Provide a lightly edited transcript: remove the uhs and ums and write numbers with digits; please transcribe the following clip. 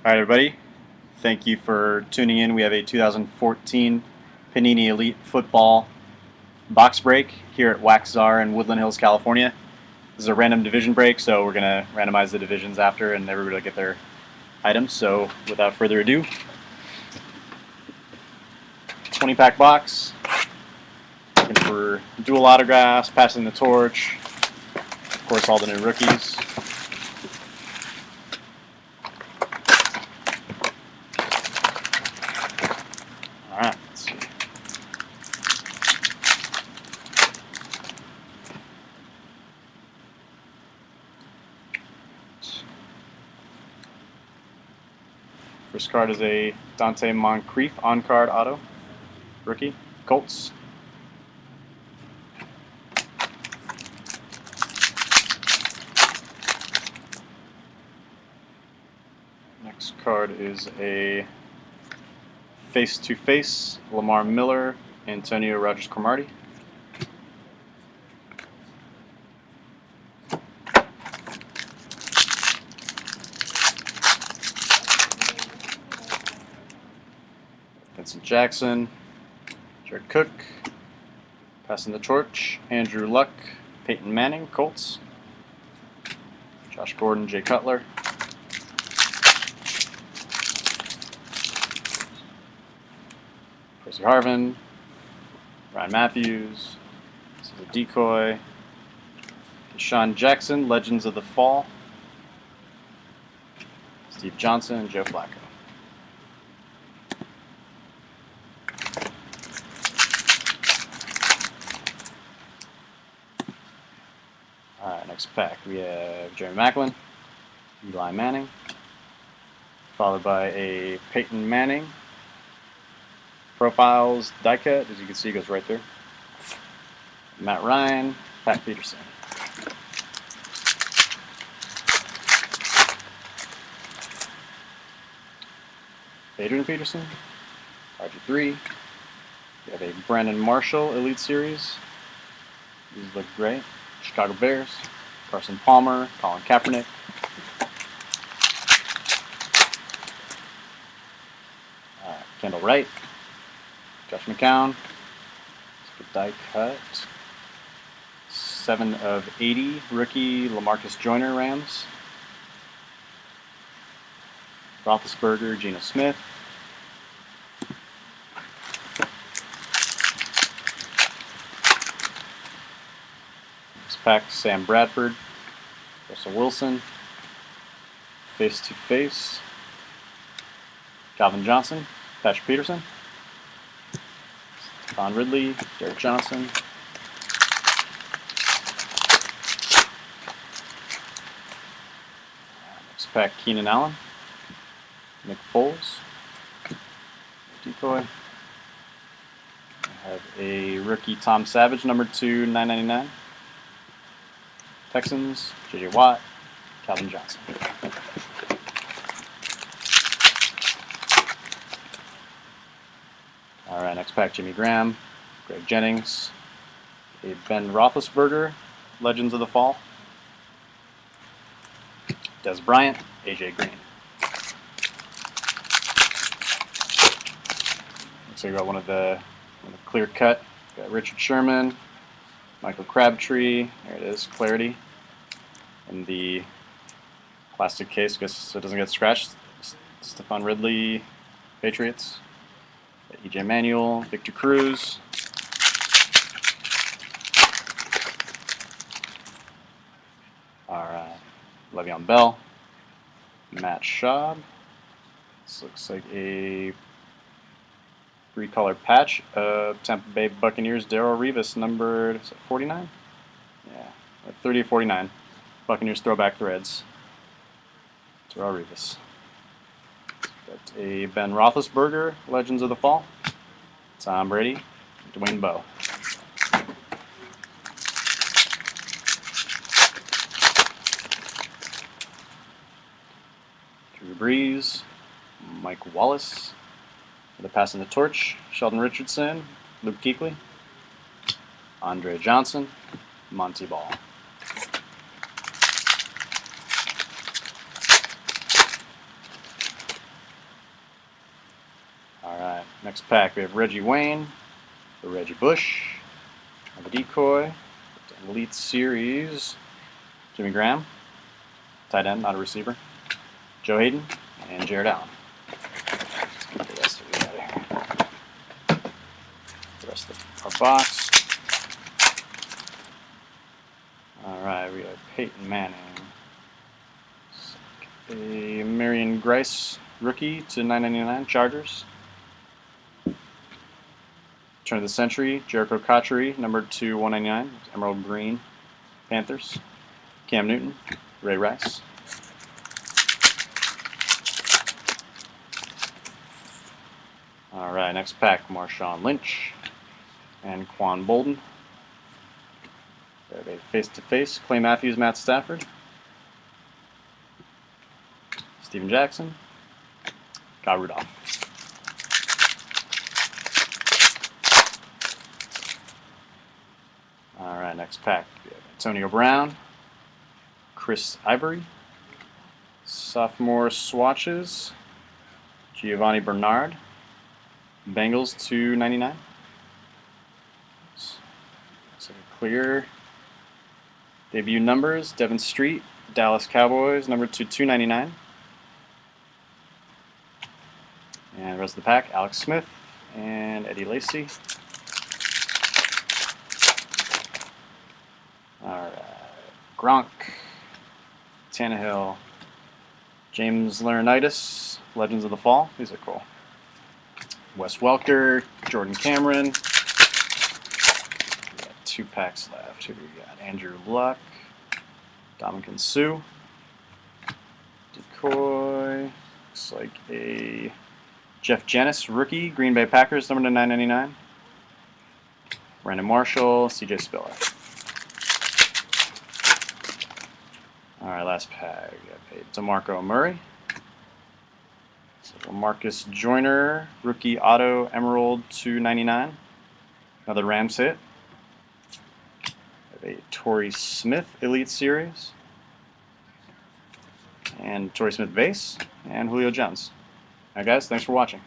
All right, everybody. Thank you for tuning in. We have a 2014 Panini Elite Football box break here at Czar in Woodland Hills, California. This is a random division break, so we're going to randomize the divisions after, and everybody will get their items. So without further ado, 20-pack box. Looking for dual autographs, passing the torch. Of course, all the new rookies. All right, let's see. First card is a Dante Moncrief on-card auto, rookie, Colts. Next card is a face-to-face Lamar Miller, Antonio Rogers-Cromartie. Vincent Jackson, Jared Cook, passing the torch, Andrew Luck, Peyton Manning, Colts, Josh Gordon, Jay Cutler, Percy Harvin, Ryan Matthews, this is a decoy, Deshaun Jackson, Legends of the Fall, Steve Johnson, and Joe Flacco. Alright, next pack we have Jerry Maclin, Eli Manning, followed by a Peyton Manning Profiles die cut. As you can see, it goes right there. Matt Ryan, Pat Peterson. Adrian Peterson, RG3. We have a Brandon Marshall Elite Series. These look great. Chicago Bears, Carson Palmer, Colin Kaepernick. Kendall Wright, Josh McCown. Let's get die cut. 7/80 rookie LaMarcus Joyner Rams. Roethlisberger, Geno Smith. Next pack, Sam Bradford, Russell Wilson. Face-to-face, Calvin Johnson, Patrick Peterson, Von Ridley, Derek Johnson. Next pack, Keenan Allen, Nick Foles, decoy. I have a rookie Tom Savage, number 2, 999. Texans, J.J. Watt, Calvin Johnson. All right, next pack, Jimmy Graham, Greg Jennings, a Ben Roethlisberger, Legends of the Fall, Des Bryant, AJ Green. So we got one of the clear cut. Got Richard Sherman, Michael Crabtree. There it is, Clarity. In the plastic case, I guess so it doesn't get scratched. Stephon Ridley, Patriots. EJ Manuel, Victor Cruz. Alright, Le'Veon Bell, Matt Schaub. This looks like a 3-color patch of Tampa Bay Buccaneers, Darrelle Revis, numbered 49? Yeah, 30 of 49. Buccaneers throwback threads. Darrelle Revis. Got a Ben Roethlisberger, Legends of the Fall. Tom Brady, Dwayne Bowe. Drew Brees, Mike Wallace. The passing the torch, Sheldon Richardson, Luke Kuechly, Andre Johnson, Monty Ball. Next pack, we have Reggie Wayne, the Reggie Bush, and the decoy, Elite Series, Jimmy Graham, tight end, not a receiver, Joe Hayden, and Jared Allen. Let's get the rest of it out of here. The rest of our box. Alright, we have Peyton Manning. A Marion Grice rookie to $9.99, Chargers. Turn of the century, Jericho Cotchery, number 2, $1.99, Emerald Green, Panthers. Cam Newton, Ray Rice. Alright, next pack, Marshawn Lynch and Quan Bolden. We have a face-to-face, Clay Matthews, Matt Stafford. Steven Jackson, Kyle Rudolph. Alright, next pack. We have Antonio Brown, Chris Ivory, sophomore swatches, Giovanni Bernard, Bengals $2.99. So clear. Debut numbers, Devin Street, Dallas Cowboys, number 2, $2.99. And the rest of the pack, Alex Smith and Eddie Lacy. Alright, Gronk, Tannehill, James Laurinaitis, Legends of the Fall. These are cool. Wes Welker, Jordan Cameron. We got 2 packs left. Who do we got? Andrew Luck, Dominican Sue, decoy. Looks like a Jeff Janis rookie, Green Bay Packers, number to $9.99. Brandon Marshall, CJ Spiller. Alright, last pack. We have a DeMarco Murray. So Marcus Joyner, rookie auto Emerald $2.99. Another Rams hit. We have a Torrey Smith Elite Series. And Torrey Smith base. And Julio Jones. Alright guys, thanks for watching.